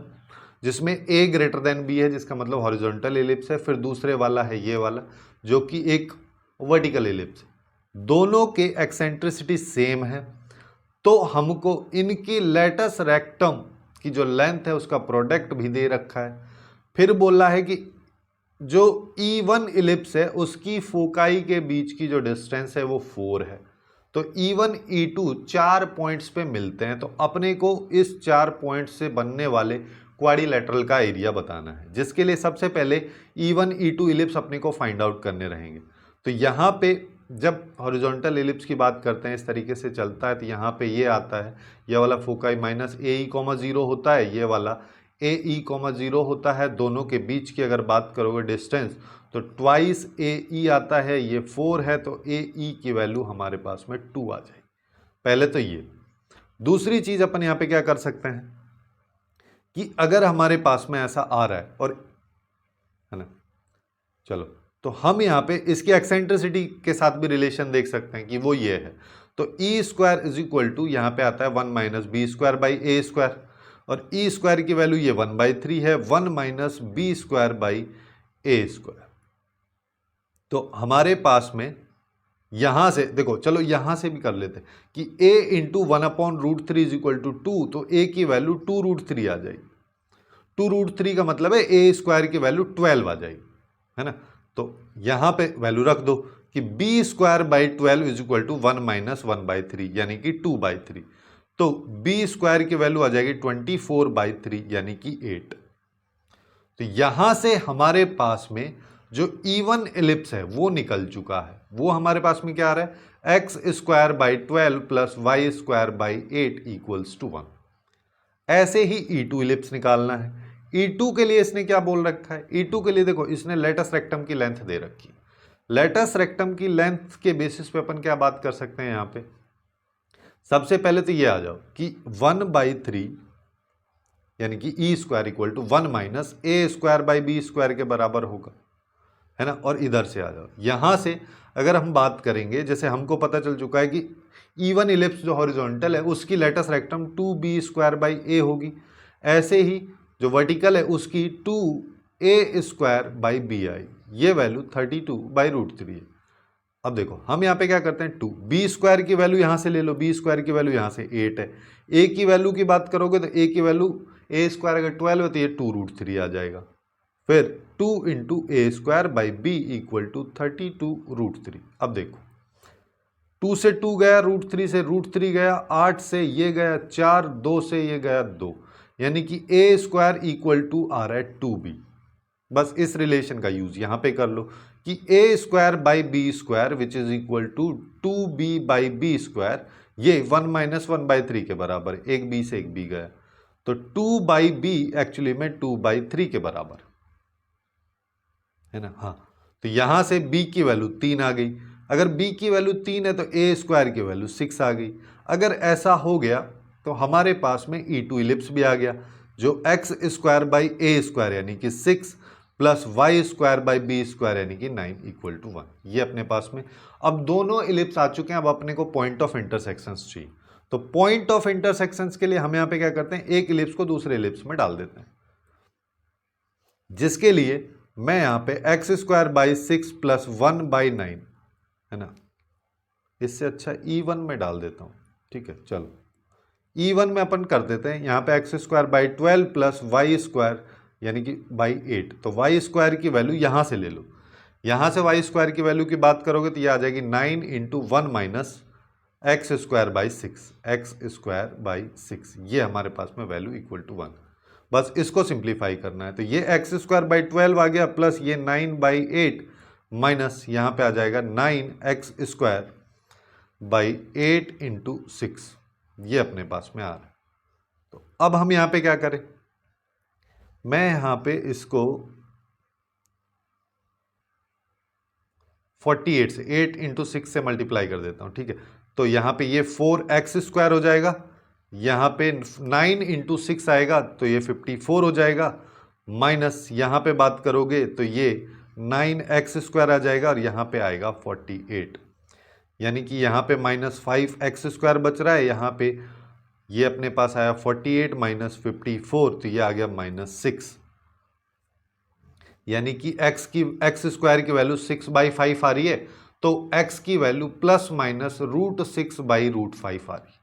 जिसमें a ग्रेटर देन b है, जिसका मतलब हॉरिजॉन्टल इलिप्स है। फिर दूसरे वाला है ये वाला जो कि एक वर्टिकल इलिप्स है। दोनों के एक्सेंट्रिसिटी सेम है, तो हमको इनकी लेटस रेक्टम की जो लेंथ है उसका प्रोडक्ट भी दे रखा है। फिर बोला है कि जो E1 इलिप्स है उसकी फोकाई के बीच की जो डिस्टेंस है वो 4 है। तो E1 E2 4 पॉइंट्स पे मिलते हैं, तो अपने को इस 4 पॉइंट से बनने वाले क्वाड्रिलेटरल का एरिया बताना है, जिसके लिए सबसे पहले E1 E2 इलिप्स अपने को फाइंड आउट करने रहेंगे। तो यहाँ पे जब हॉरिजॉन्टल इलिप्स की बात करते हैं इस तरीके से चलता है, तो यहाँ पे ये आता है, ये वाला फोकाई माइनस AE,0 होता है, ये वाला AE,0 होता है। दोनों के बीच की अगर बात करोगे डिस्टेंस तो ट्वाइस AE आता है, ये 4 है, तो AE की वैल्यू हमारे पास में 2 आ जाएगी। पहले तो ये। दूसरी चीज अपन यहाँ पे क्या कर सकते हैं कि अगर हमारे पास में ऐसा आ रहा है और है ना, चलो तो हम यहाँ पे इसकी एक्सेंट्रिसिटी के साथ भी रिलेशन देख सकते हैं कि वो ये है। तो E² इज इक्वल टू यहाँ पे आता है 1 माइनस B² और E² की वैल्यू ये 1/3 है, 1 माइनस B² तो हमारे पास में यहां से देखो, चलो यहां से भी कर लेते कि a into 1/√3 is equal to 2, तो a की वैल्यू 2√3 आ जाएगी। 2√3 का मतलब है A² की वैल्यू 12 आ जाएगी, है ना। तो यहां पे वैल्यू रख दो कि B²/12 is equal to 1 minus 1/3 यानी कि 2/3। तो B² की वैल्यू आ जाएगी 24/3 यानी कि 8। तो यहां से हमारे पास में जो E1 इलिप्स है वो निकल चुका है। वो हमारे पास में क्या आ रहा है, x²/12 plus y²/8 equals to 1। ऐसे ही E2 इलिप्स निकालना है। E2 के लिए इसने क्या बोल रखा है, E2 के लिए देखो इसने लेटस रेक्टम की लेंथ दे रखी है। लेटस रेक्टम की लेंथ के बेसिस पे अपन क्या बात कर सकते हैं, यहां पे सबसे पहले तो ये आ जाओ कि 1/3 यानी कि E² equal to 1 minus A²/B² के बराबर होगा, है ना। और इधर से आ जाओ, यहां से अगर हम बात करेंगे, जैसे हमको पता चल चुका है कि E1 इलिप्स जो हॉरिजॉन्टल है उसकी लेटस रेक्टम 2B²/A होगी। ऐसे ही जो वर्टिकल है उसकी 2A²/BI, ये वैल्यू 32/√3 है। अब देखो हम यहाँ पे क्या करते हैं, 2 B² की वैल्यू यहाँ से ले लो, B² की वैल्यू यहाँ से 8 है। A की वैल्यू की बात करोगे तो A की वैल्यू ए स्क्वायर अगर 12 है तो ये 2√3 आ जाएगा। फिर 2 into A square by B equal to 32√3। अब देखो 2 से 2 गया, √3 से √3 गया, 8 से ये गया 4, 2 से ये गया 2, यानी कि ए स्क्वायर इक्वल टू आ रहा है 2b। बस इस रिलेशन का यूज यहां पे कर लो कि a square by B square which is equal to 2b by B square, ये 1 माइनस 1/3 के बराबर, एक बी से एक बी गया, तो 2/b एक्चुअली में 2/3 के बराबर है ना। हाँ, तो यहां से b की वैल्यू 3 आ गई। अगर b की वैल्यू 3 है तो ए स्क्वायर की वैल्यू 6 आ गई। अगर ऐसा हो गया तो हमारे पास में E2 इलिप्स भी आ गया, जो X square by A square यानी कि 6 प्लस Y square by B square यानी कि 9 इक्वल टू 1, ये अपने पास में। अब दोनों इलिप्स आ चुके हैं, अब अपने को पॉइंट ऑफ इंटरसेक्शंस चाहिए। तो पॉइंट ऑफ इंटरसेक्शंस के लिए हम यहाँ पे क्या करते हैं, एक इलिप्स को दूसरे इलिप्स में डाल देते हैं, जिसके लिए मैं यहाँ पे एक्स स्क्वायर बाई 6 प्लस 1/9 है ना, इससे अच्छा E1 में डाल देता हूँ। ठीक है, चलो E1 में अपन कर देते हैं, यहाँ पे एक्स स्क्वायर बाई 12 प्लस वाई स्क्वायर यानी कि बाई 8, तो वाई स्क्वायर की वैल्यू यहाँ से ले लो। यहाँ से वाई स्क्वायर की वैल्यू की बात करोगे तो ये आ जाएगी 9 into 1 minus x square by 6, x square by 6, ये हमारे पास में वैल्यू इक्वल टू 1। बस इसको सिंप्लीफाई करना है, तो ये एक्स स्क्वायर बाई 12 आ गया प्लस ये 9/8 माइनस यहाँ पे आ जाएगा 9x स्क्वायर बाई 8 इंटू 6, ये अपने पास में आ रहा है। तो अब हम यहाँ पे क्या करें, मैं यहाँ पे इसको 48 से 8 इंटू 6 से मल्टीप्लाई कर देता हूँ। ठीक है, तो यहाँ पे ये 4x स्क्वायर हो जाएगा, यहाँ पे 9 इंटू 6 आएगा तो ये 54 हो जाएगा, माइनस यहाँ पे बात करोगे तो ये 9x स्क्वायर आ जाएगा और यहाँ पे आएगा 48, यानी कि यहाँ पे -5x स्क्वायर बच रहा है, यहाँ पे ये अपने पास आया 48 माइनस 54, तो ये आ गया -6, यानी कि x स्क्वायर की वैल्यू 6/5 आ रही है, तो x की वैल्यू प्लस माइनस √6/√5 आ रही है।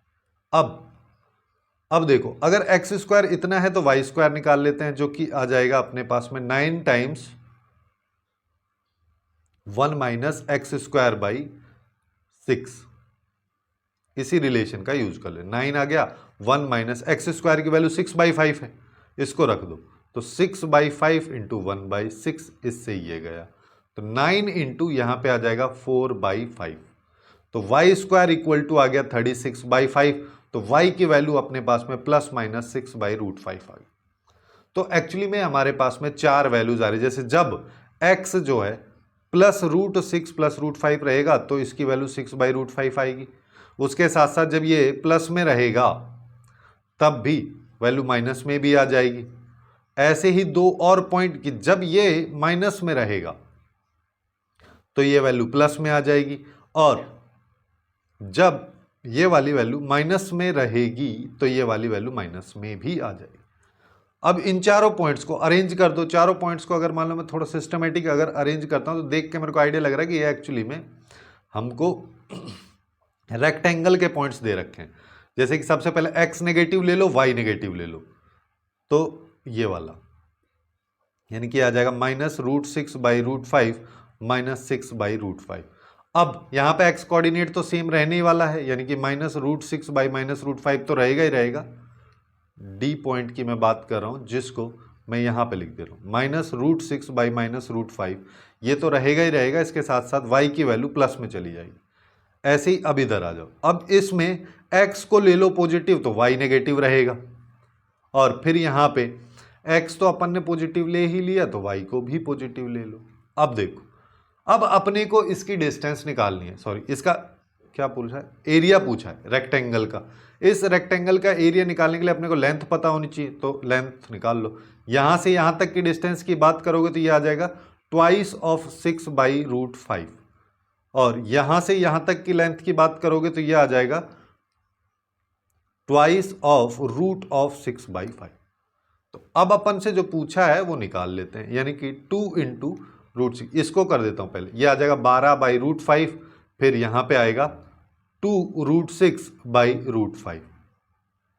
अब देखो, अगर एक्स स्क्वायर इतना है तो वाई स्क्वायर निकाल लेते हैं, जो कि आ जाएगा अपने पास में 9 times 1 minus x square by 6, इसी रिलेशन का यूज कर ले। 9 आ गया, 1 माइनस एक्स स्क्वायर की वैल्यू 6/5 है, इसको रख दो, तो 6/5 इंटू 1/6, इससे ये गया, तो 9 इंटू यहाँ पे आ जाएगा 4/5, तो वाई स्क्वायर इक्वल टू आ गया 36/5, तो y की वैल्यू अपने पास में प्लस माइनस 6/√5 आ गई। तो एक्चुअली में हमारे पास में 4 वैल्यूज आ रही, जैसे जब x जो है प्लस √6 प्लस √5 रहेगा तो इसकी वैल्यू 6/√5 आएगी, उसके साथ साथ जब ये प्लस में रहेगा तब भी वैल्यू माइनस में भी आ जाएगी। ऐसे ही दो और पॉइंट कि जब ये माइनस में रहेगा तो ये वैल्यू प्लस में आ जाएगी, और जब ये वाली वैल्यू माइनस में रहेगी तो ये वाली वैल्यू माइनस में भी आ जाएगी। अब इन चारों पॉइंट्स को अरेंज कर दो। चारों पॉइंट्स को अगर मान लो मैं थोड़ा सिस्टमेटिक अगर अरेंज करता हूं तो देख के मेरे को आइडिया लग रहा है कि ये एक्चुअली में हमको रेक्टेंगल के पॉइंट्स दे रखे हैं। जैसे कि सबसे पहले x नेगेटिव ले लो, y नेगेटिव ले लो, तो ये वाला यानी कि आ जाएगा -√6/√5 माइनस 6/√5। अब यहाँ पे x कोऑर्डिनेट तो सेम रहने ही वाला है, यानी कि -√6 बाई -√5 तो रहेगा ही रहेगा। डी पॉइंट की मैं बात कर रहा हूँ, जिसको मैं यहाँ पे लिख दे रहा हूँ, -√6 बाई -√5, ये तो रहेगा ही रहेगा, इसके साथ साथ y की वैल्यू प्लस में चली जाएगी। ऐसे ही अब इधर आ जाओ, अब इसमें x को ले लो पॉजिटिव तो y नेगेटिव रहेगा, और फिर यहाँ पे x तो अपन ने पॉजिटिव ले ही लिया तो y को भी पॉजिटिव ले लो। अब देखो, अब अपने को इसकी डिस्टेंस निकालनी है, सॉरी इसका क्या पूछा है, एरिया पूछा है रेक्टेंगल का। इस रेक्टेंगल का एरिया निकालने के लिए अपने को लेंथ पता होनी चाहिए, तो लेंथ निकाल लो। यहां से यहां तक की डिस्टेंस की बात करोगे तो ये आ जाएगा ट्वाइस ऑफ 6/√5, और यहां से यहां तक की लेंथ की बात करोगे तो ये आ जाएगा ट्वाइस ऑफ √6/5। तो अब अपन से जो पूछा है वो निकाल लेते हैं, यानी कि 2 इंटू √6, इसको कर देता हूं पहले, ये आ जाएगा 12/√5, फिर यहां पे आएगा 2 √6/√5,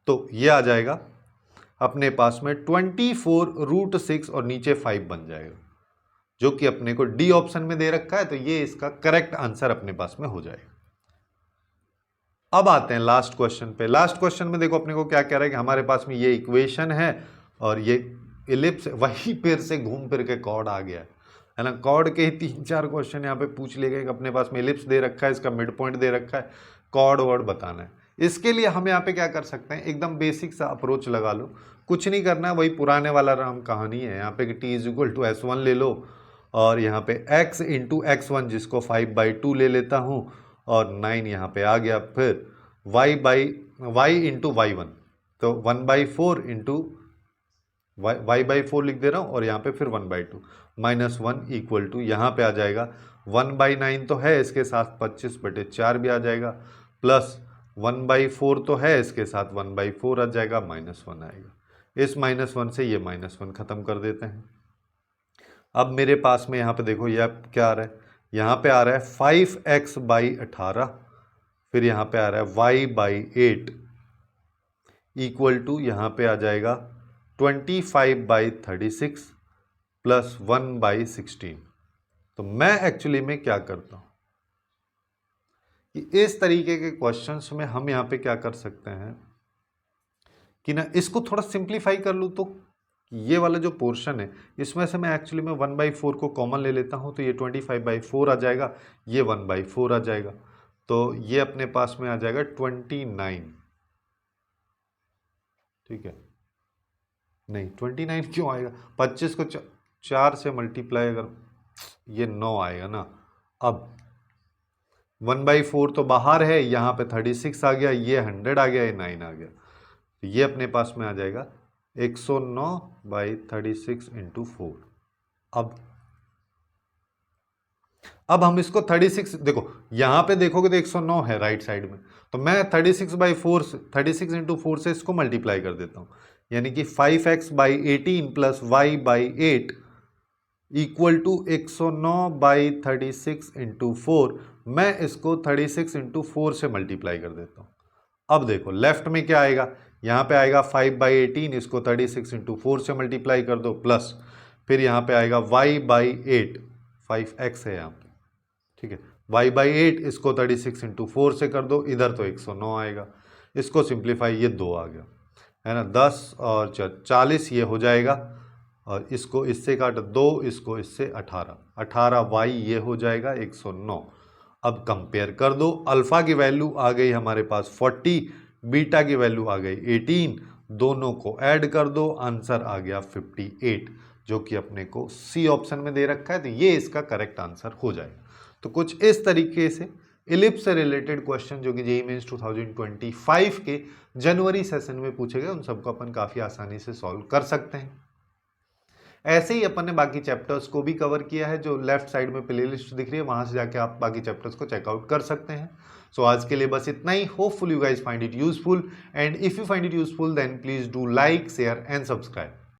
तो ये आ जाएगा अपने पास में 24√6 और नीचे 5 बन जाएगा, जो कि अपने को डी ऑप्शन में दे रखा है, तो ये इसका करेक्ट आंसर अपने पास में हो जाएगा। अब आते हैं लास्ट क्वेश्चन पे। लास्ट क्वेश्चन में देखो अपने को क्या कह रहा है कि हमारे पास में ये इक्वेशन है और ये इलिप्स, वही फिर से घूम फिर के कॉर्ड आ गया है ना। कॉर्ड के ही 3-4 क्वेश्चन यहाँ पे पूछ लिए गए। अपने पास में इलिप्स दे रखा है, इसका मिड पॉइंट दे रखा है, कॉर्ड वर्ड बताना है। इसके लिए हम यहाँ पे क्या कर सकते हैं, एकदम बेसिक सा अप्रोच लगा लो, कुछ नहीं करना है, वही पुराने वाला राम कहानी है। यहाँ पे कि t = s1 ले लो और यहाँ पे x × x1 जिसको 5/2 ले लेता हूँ और 9 यहाँ पे आ गया। फिर y × y1 तो 1/4 × y/4 लिख दे रहा हूँ और यहाँ पे फिर 1/2 -1 = यहाँ पे आ जाएगा 1/9 तो है, इसके साथ 25/4 भी आ जाएगा, प्लस 1/4 तो है, इसके साथ 1/4 आ जाएगा, -1 आएगा। इस -1 से ये -1 खत्म कर देते हैं। अब मेरे पास में यहाँ पे देखो यह क्या आ रहा है, यहाँ पे आ रहा है 5x/18, फिर यहाँ पे आ रहा है y/8 = यहाँ पे आ जाएगा 25/36 प्लस 1/16। तो मैं एक्चुअली में क्या करता हूँ कि इस तरीके के क्वेश्चंस में हम यहाँ पे क्या कर सकते हैं कि ना इसको थोड़ा सिंप्लीफाई कर लूँ, तो ये वाला जो पोर्शन है इसमें से मैं एक्चुअली में 1/4 को कॉमन ले लेता हूँ, तो ये 25/4 आ जाएगा, ये 1/4 आ जाएगा, तो ये अपने पास में आ जाएगा 29। ठीक है, नहीं 29 क्यों आएगा, 25 को 4 से मल्टीप्लाई अगर ये 9 आएगा ना। अब 1/4 तो बाहर है, यहाँ पे 36 आ गया, ये 100 आ गया, ये 9 आ गया, तो ये अपने पास में आ जाएगा 109/36 × 4। अब हम इसको 36, देखो यहाँ पे देखोगे तो 109 है राइट साइड में, तो मैं 36 × 4 से इसको मल्टीप्लाई कर देता हूँ, यानी कि 5x/18 प्लस y/8 = 109/36 × 4। मैं इसको 36 × 4 से मल्टीप्लाई कर देता हूँ। अब देखो लेफ्ट में क्या आएगा, यहाँ पे आएगा 5/18, इसको 36 × 4 से मल्टीप्लाई कर दो, प्लस फिर यहाँ पे आएगा y/8, 5x है यहाँ पे, ठीक है, y/8 इसको 36 × 4 से कर दो, इधर तो 109 आएगा, इसको सिंप्लीफाई, ये 2 आ गया है ना, 10 और 40 ये हो जाएगा, और इसको इससे काट 2, इसको इससे 18y ये हो जाएगा 109। अब कंपेयर कर दो, अल्फा की वैल्यू आ गई हमारे पास 40, बीटा की वैल्यू आ गई 18, दोनों को ऐड कर दो, आंसर आ गया 58, जो कि अपने को सी ऑप्शन में दे रखा है, तो ये इसका करेक्ट आंसर हो जाएगा। तो कुछ इस तरीके से इलिप्स से रिलेटेड क्वेश्चन जो कि जेईई मेंस 2025 के जनवरी सेशन में पूछे गए, उन सबको अपन काफ़ी आसानी से सॉल्व कर सकते हैं। ऐसे ही अपन ने बाकी चैप्टर्स को भी कवर किया है, जो लेफ्ट साइड में प्लेलिस्ट दिख रही है, वहां से जाके आप बाकी चैप्टर्स को चेकआउट कर सकते हैं। सो आज के लिए बस इतना ही। Hopeful you guys find it useful, and if you find it useful then please do like, share and subscribe.